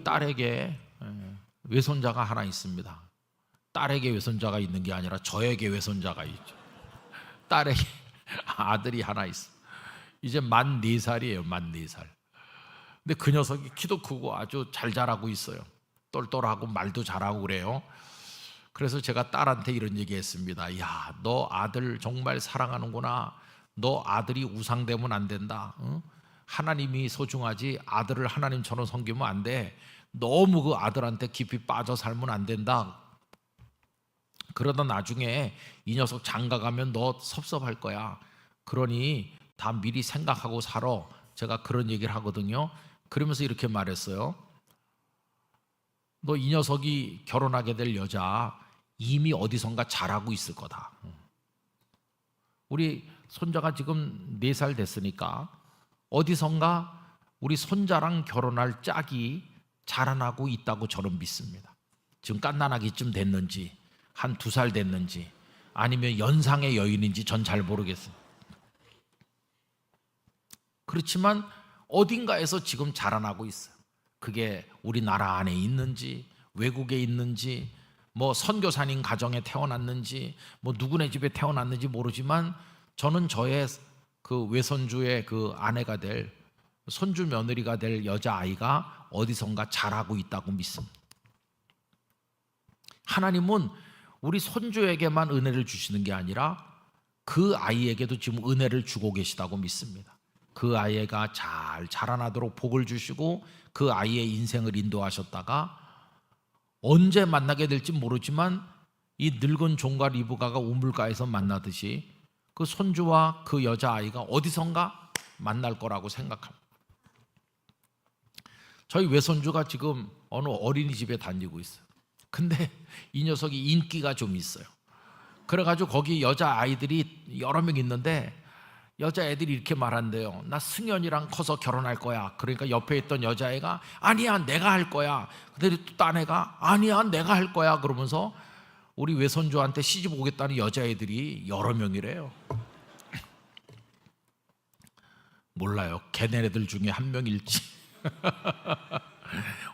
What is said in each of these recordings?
저희 딸에게 외손자가 하나 있습니다. 딸에게 외손자가 있는 게 아니라 저에게 외손자가 있죠. 딸에게 아들이 하나 있어. 이제 만 4살이에요. 만 4살. 근데 그 녀석이 키도 크고 아주 잘 자라고 있어요. 똘똘하고 말도 잘하고 그래요. 그래서 제가 딸한테 이런 얘기했습니다. 야, 너 아들 정말 사랑하는구나. 너 아들이 우상되면 안 된다. 응? 하나님이 소중하지 아들을 하나님처럼 섬기면 안 돼. 너무 그 아들한테 깊이 빠져 살면 안 된다. 그러다 나중에 이 녀석 장가 가면 너 섭섭할 거야. 그러니 다 미리 생각하고 살아. 제가 그런 얘기를 하거든요. 그러면서 이렇게 말했어요. 너 이 녀석이 결혼하게 될 여자 이미 어디선가 잘하고 있을 거다. 우리 손자가 지금 4살 됐으니까 어디선가 우리 손자랑 결혼할 짝이 자라나고 있다고 저는 믿습니다. 지금 갓난아기쯤 됐는지 한 2살 됐는지 아니면 연상의 여인인지 전 잘 모르겠어요. 그렇지만 어딘가에서 지금 자라나고 있어요. 그게 우리나라 안에 있는지 외국에 있는지 뭐 선교사님 가정에 태어났는지 뭐 누구네 집에 태어났는지 모르지만 저는 저의 그 외손주의 그 아내가 될 손주 며느리가 될 여자아이가 어디선가 자라고 있다고 믿습니다. 하나님은 우리 손주에게만 은혜를 주시는 게 아니라 그 아이에게도 지금 은혜를 주고 계시다고 믿습니다. 그 아이가 잘 자라나도록 복을 주시고 그 아이의 인생을 인도하셨다가 언제 만나게 될지 모르지만 이 늙은 종과 리브가가 우물가에서 만나듯이 그 손주와 그 여자아이가 어디선가 만날 거라고 생각합니다. 저희 외손주가 지금 어느 어린이집에 다니고 있어요. 근데 이 녀석이 인기가 좀 있어요. 그래가지고 거기 여자아이들이 여러 명 있는데 여자애들이 이렇게 말한대요. 나 승연이랑 커서 결혼할 거야. 그러니까 옆에 있던 여자애가 아니야 내가 할 거야. 근데 또 딴 애가 아니야 내가 할 거야. 그러면서 우리 외손주한테 시집 오겠다는 여자애들이 여러 명이래요. 몰라요. 걔네들 중에 한 명일지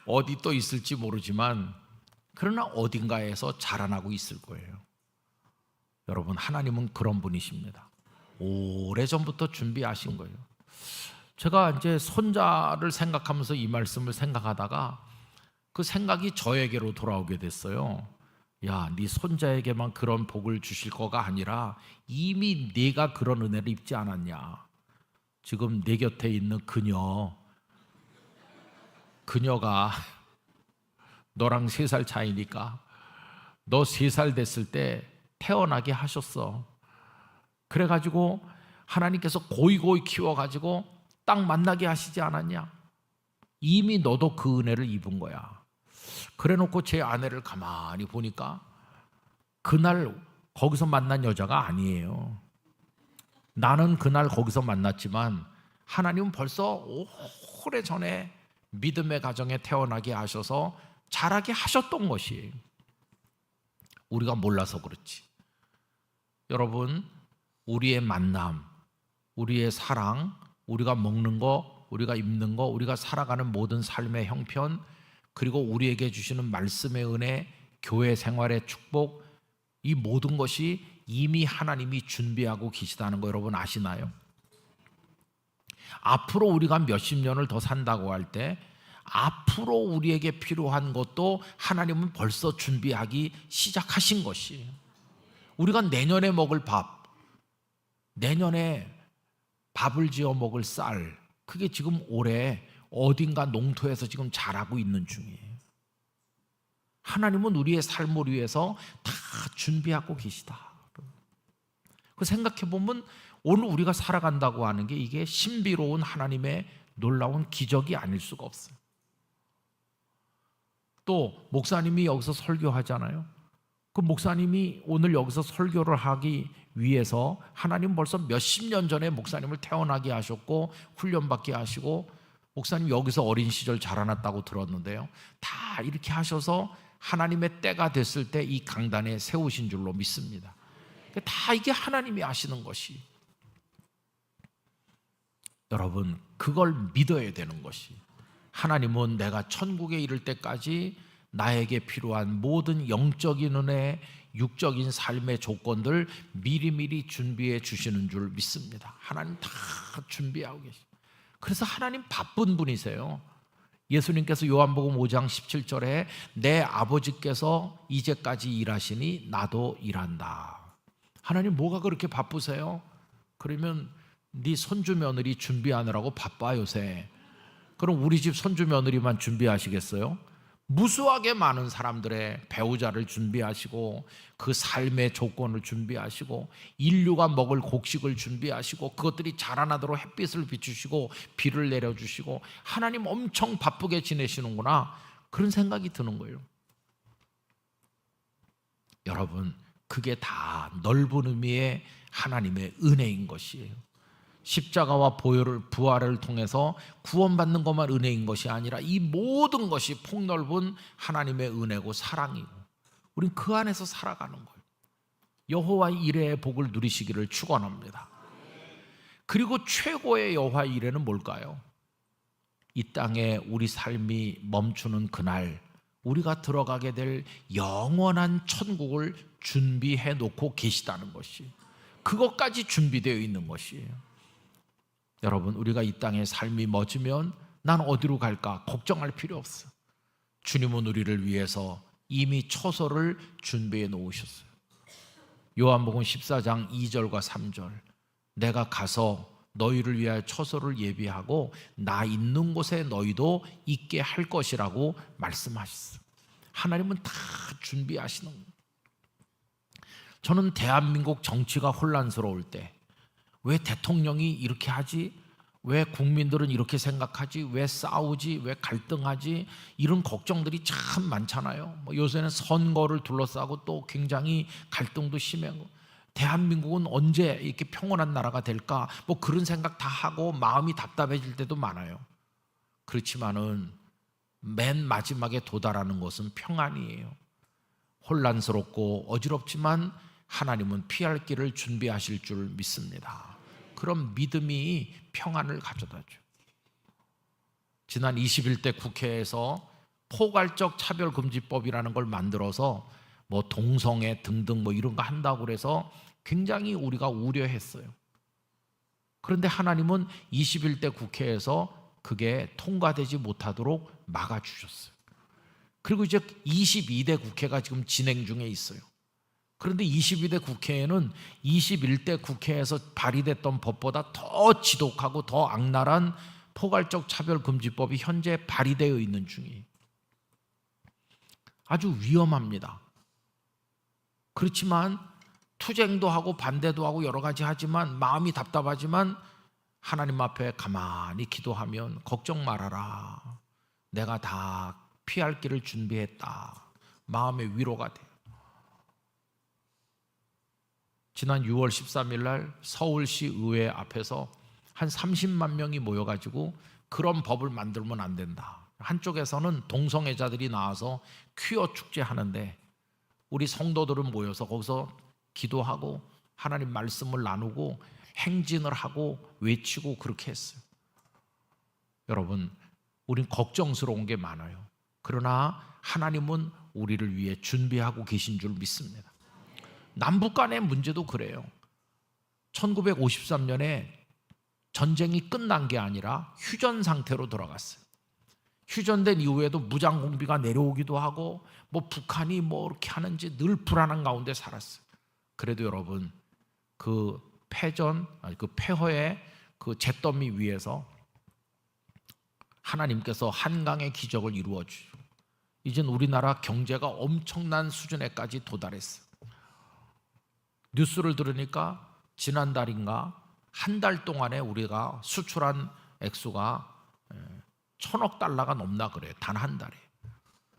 어디 또 있을지 모르지만 그러나 어딘가에서 자라나고 있을 거예요. 여러분 하나님은 그런 분이십니다. 오래전부터 준비하신 거예요. 제가 이제 손자를 생각하면서 이 말씀을 생각하다가 그 생각이 저에게로 돌아오게 됐어요. 야, 네 손자에게만 그런 복을 주실 거가 아니라 이미 네가 그런 은혜를 입지 않았냐. 지금 내 곁에 있는 그녀가 너랑 3살 차이니까 너 3살 됐을 때 태어나게 하셨어. 그래가지고 하나님께서 고이고이 키워가지고 딱 만나게 하시지 않았냐. 이미 너도 그 은혜를 입은 거야. 그래놓고 제 아내를 가만히 보니까 그날 거기서 만난 여자가 아니에요. 나는 그날 거기서 만났지만 하나님은 벌써 오래전에 믿음의 가정에 태어나게 하셔서 자라게 하셨던 것이 우리가 몰라서 그렇지. 여러분 우리의 만남, 우리의 사랑, 우리가 먹는 거, 우리가 입는 거, 우리가 살아가는 모든 삶의 형편, 그리고 우리에게 주시는 말씀의 은혜, 교회 생활의 축복, 이 모든 것이 이미 하나님이 준비하고 계시다는 거 여러분 아시나요? 앞으로 우리가 몇십 년을 더 산다고 할 때 앞으로 우리에게 필요한 것도 하나님은 벌써 준비하기 시작하신 것이 우리가 내년에 먹을 밥, 내년에 밥을 지어 먹을 쌀, 그게 지금 올해 어딘가 농토에서 지금 자라고 있는 중이에요. 하나님은 우리의 삶을 위해서 다 준비하고 계시다. 그 생각해 보면 오늘 우리가 살아간다고 하는 게 이게 신비로운 하나님의 놀라운 기적이 아닐 수가 없어요. 또 목사님이 여기서 설교하잖아요. 그 목사님이 오늘 여기서 설교를 하기 위해서 하나님 벌써 몇십 년 전에 목사님을 태어나게 하셨고 훈련받게 하시고 목사님 여기서 어린 시절 자라났다고 들었는데요. 다 이렇게 하셔서 하나님의 때가 됐을 때 이 강단에 세우신 줄로 믿습니다. 다 이게 하나님이 하시는 것이 여러분 그걸 믿어야 되는 것이 하나님은 내가 천국에 이를 때까지 나에게 필요한 모든 영적인 은혜, 육적인 삶의 조건들 미리미리 준비해 주시는 줄 믿습니다. 하나님 다 준비하고 계시죠. 그래서 하나님 바쁜 분이세요. 예수님께서 요한복음 5장 17절에 내 아버지께서 이제까지 일하시니 나도 일한다. 하나님 뭐가 그렇게 바쁘세요? 그러면 네 손주 며느리 준비하느라고 바빠 요새. 그럼 우리 집 손주 며느리만 준비하시겠어요? 무수하게 많은 사람들의 배우자를 준비하시고 그 삶의 조건을 준비하시고 인류가 먹을 곡식을 준비하시고 그것들이 자라나도록 햇빛을 비추시고 비를 내려주시고 하나님 엄청 바쁘게 지내시는구나, 그런 생각이 드는 거예요. 여러분, 그게 다 넓은 의미의 하나님의 은혜인 것이에요. 십자가와 부활을 통해서 구원받는 것만 은혜인 것이 아니라 이 모든 것이 폭넓은 하나님의 은혜고 사랑이고 우린 그 안에서 살아가는 거예요. 여호와의 이레의 복을 누리시기를 축원합니다. 그리고 최고의 여호와의 이레는 뭘까요? 이 땅에 우리 삶이 멈추는 그날 우리가 들어가게 될 영원한 천국을 준비해 놓고 계시다는 것이, 그것까지 준비되어 있는 것이에요. 여러분, 우리가 이 땅에 삶이 멎으면 난 어디로 갈까 걱정할 필요 없어. 주님은 우리를 위해서 이미 처소를 준비해 놓으셨어요. 요한복음 14장 2절과 3절, 내가 가서 너희를 위하여 처소를 예비하고 나 있는 곳에 너희도 있게 할 것이라고 말씀하셨어요. 하나님은 다 준비하시는 거예요. 저는 대한민국 정치가 혼란스러울 때 왜 대통령이 이렇게 하지? 왜 국민들은 이렇게 생각하지? 왜 싸우지? 왜 갈등하지? 이런 걱정들이 참 많잖아요. 요새는 선거를 둘러싸고 또 굉장히 갈등도 심하고, 대한민국은 언제 이렇게 평온한 나라가 될까? 그런 생각 다 하고 마음이 답답해질 때도 많아요. 그렇지만은 맨 마지막에 도달하는 것은 평안이에요. 혼란스럽고 어지럽지만 하나님은 피할 길을 준비하실 줄 믿습니다. 그럼 믿음이 평안을 가져다줘. 지난 21대 국회에서 포괄적 차별금지법이라는 걸 만들어서 동성애 등등 이런 거 한다고 그래서 굉장히 우리가 우려했어요. 그런데 하나님은 21대 국회에서 그게 통과되지 못하도록 막아주셨어요. 그리고 이제 22대 국회가 지금 진행 중에 있어요. 그런데 22대 국회에는 21대 국회에서 발의됐던 법보다 더 지독하고 더 악랄한 포괄적 차별금지법이 현재 발의되어 있는 중이에요. 아주 위험합니다. 그렇지만 투쟁도 하고 반대도 하고 여러 가지 하지만 마음이 답답하지만 하나님 앞에 가만히 기도하면 걱정 말아라, 내가 다 피할 길을 준비했다, 마음의 위로가 돼요. 지난 6월 13일 날 서울시 의회 앞에서 한 30만 명이 모여가지고 그런 법을 만들면 안 된다. 한쪽에서는 동성애자들이 나와서 퀴어 축제 하는데 우리 성도들은 모여서 거기서 기도하고 하나님 말씀을 나누고 행진을 하고 외치고 그렇게 했어요. 여러분, 우린 걱정스러운 게 많아요. 그러나 하나님은 우리를 위해 준비하고 계신 줄 믿습니다. 남북 간의 문제도 그래요. 1953년에 전쟁이 끝난 게 아니라 휴전 상태로 돌아갔어요. 휴전된 이후에도 무장 공비가 내려오기도 하고 북한이 이렇게 하는지 늘 불안한 가운데 살았어요. 그래도 여러분, 그 폐허의 그 잿더미 위에서 하나님께서 한강의 기적을 이루어 주시고 이젠 우리나라 경제가 엄청난 수준에까지 도달했어요. 뉴스를 들으니까 지난달인가 한 달 동안에 우리가 수출한 액수가 1,000억 달러가 넘나 그래요. 단 한 달에.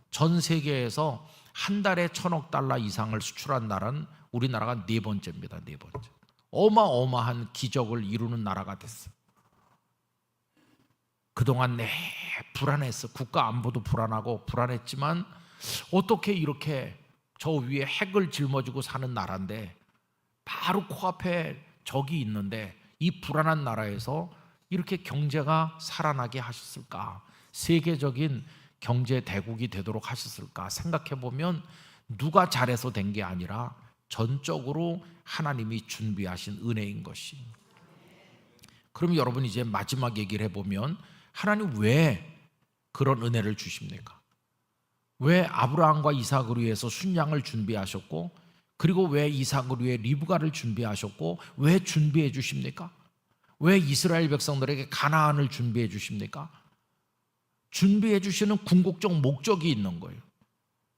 전 세계에서 한 달에 1,000억 달러 이상을 수출한 나라는 우리나라가 네 번째입니다. 네 번째. 어마어마한 기적을 이루는 나라가 됐어요. 그동안 불안했어. 국가 안보도 불안하고 불안했지만 어떻게 이렇게 저 위에 핵을 짊어지고 사는 나라인데 바로 코앞에 적이 있는데 이 불안한 나라에서 이렇게 경제가 살아나게 하셨을까 세계적인 경제 대국이 되도록 하셨을까 생각해 보면 누가 잘해서 된 게 아니라 전적으로 하나님이 준비하신 은혜인 것이. 그럼 여러분 이제 마지막 얘기를 해보면 하나님 왜 그런 은혜를 주십니까? 왜 아브라함과 이삭을 위해서 순양을 준비하셨고, 그리고 왜 이삭을 위해 리브가를 준비하셨고, 왜 준비해 주십니까? 왜 이스라엘 백성들에게 가나안을 준비해 주십니까? 준비해 주시는 궁극적 목적이 있는 거예요.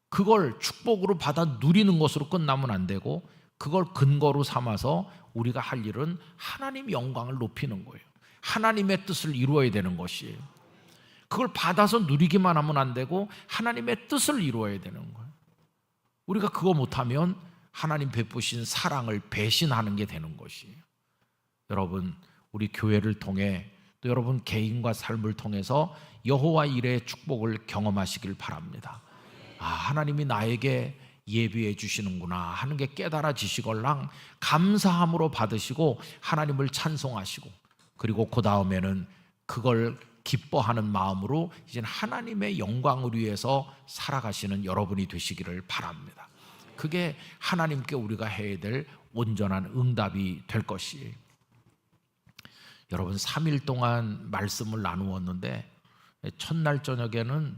그걸 축복으로 받아 누리는 것으로 끝나면 안 되고, 그걸 근거로 삼아서 우리가 할 일은 하나님 영광을 높이는 거예요. 하나님의 뜻을 이루어야 되는 것이에요. 그걸 받아서 누리기만 하면 안 되고 하나님의 뜻을 이루어야 되는 거예요. 우리가 그거 못하면 하나님 베푸신 사랑을 배신하는 게 되는 것이에요. 여러분, 우리 교회를 통해 또 여러분 개인과 삶을 통해서 여호와 일의 축복을 경험하시길 바랍니다. 하나님이 나에게 예비해 주시는구나 하는 게 깨달아지시걸랑 감사함으로 받으시고 하나님을 찬송하시고, 그리고 그 다음에는 그걸 기뻐하는 마음으로 이제 하나님의 영광을 위해서 살아가시는 여러분이 되시기를 바랍니다. 그게 하나님께 우리가 해야 될 온전한 응답이 될 것이에요. 여러분 3일 동안 말씀을 나누었는데 첫날 저녁에는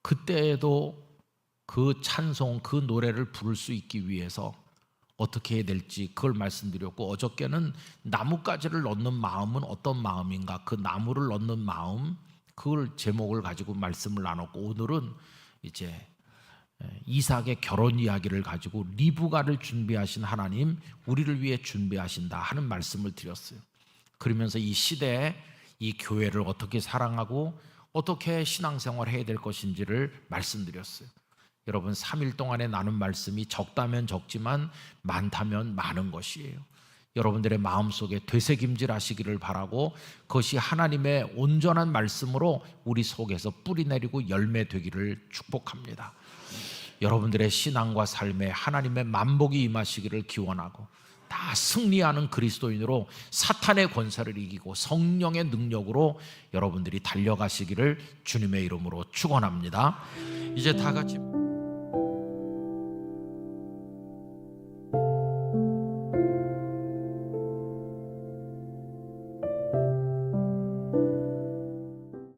그때에도 그 찬송, 그 노래를 부를 수 있기 위해서 어떻게 해야 될지 그걸 말씀드렸고, 어저께는 나뭇가지를 넣는 마음은 어떤 마음인가, 그 나무를 넣는 마음, 그걸 제목을 가지고 말씀을 나눴고, 오늘은 이제 이삭의 결혼 이야기를 가지고 리브가를 준비하신 하나님, 우리를 위해 준비하신다 하는 말씀을 드렸어요. 그러면서 이 시대에 이 교회를 어떻게 사랑하고 어떻게 신앙생활을 해야 될 것인지를 말씀드렸어요. 여러분 3일 동안에 나눈 말씀이 적다면 적지만 많다면 많은 것이에요. 여러분들의 마음속에 되새김질 하시기를 바라고, 그것이 하나님의 온전한 말씀으로 우리 속에서 뿌리내리고 열매 되기를 축복합니다. 여러분들의 신앙과 삶에 하나님의 만복이 임하시기를 기원하고, 다 승리하는 그리스도인으로 사탄의 권세를 이기고 성령의 능력으로 여러분들이 달려가시기를 주님의 이름으로 축원합니다. 이제 다 같이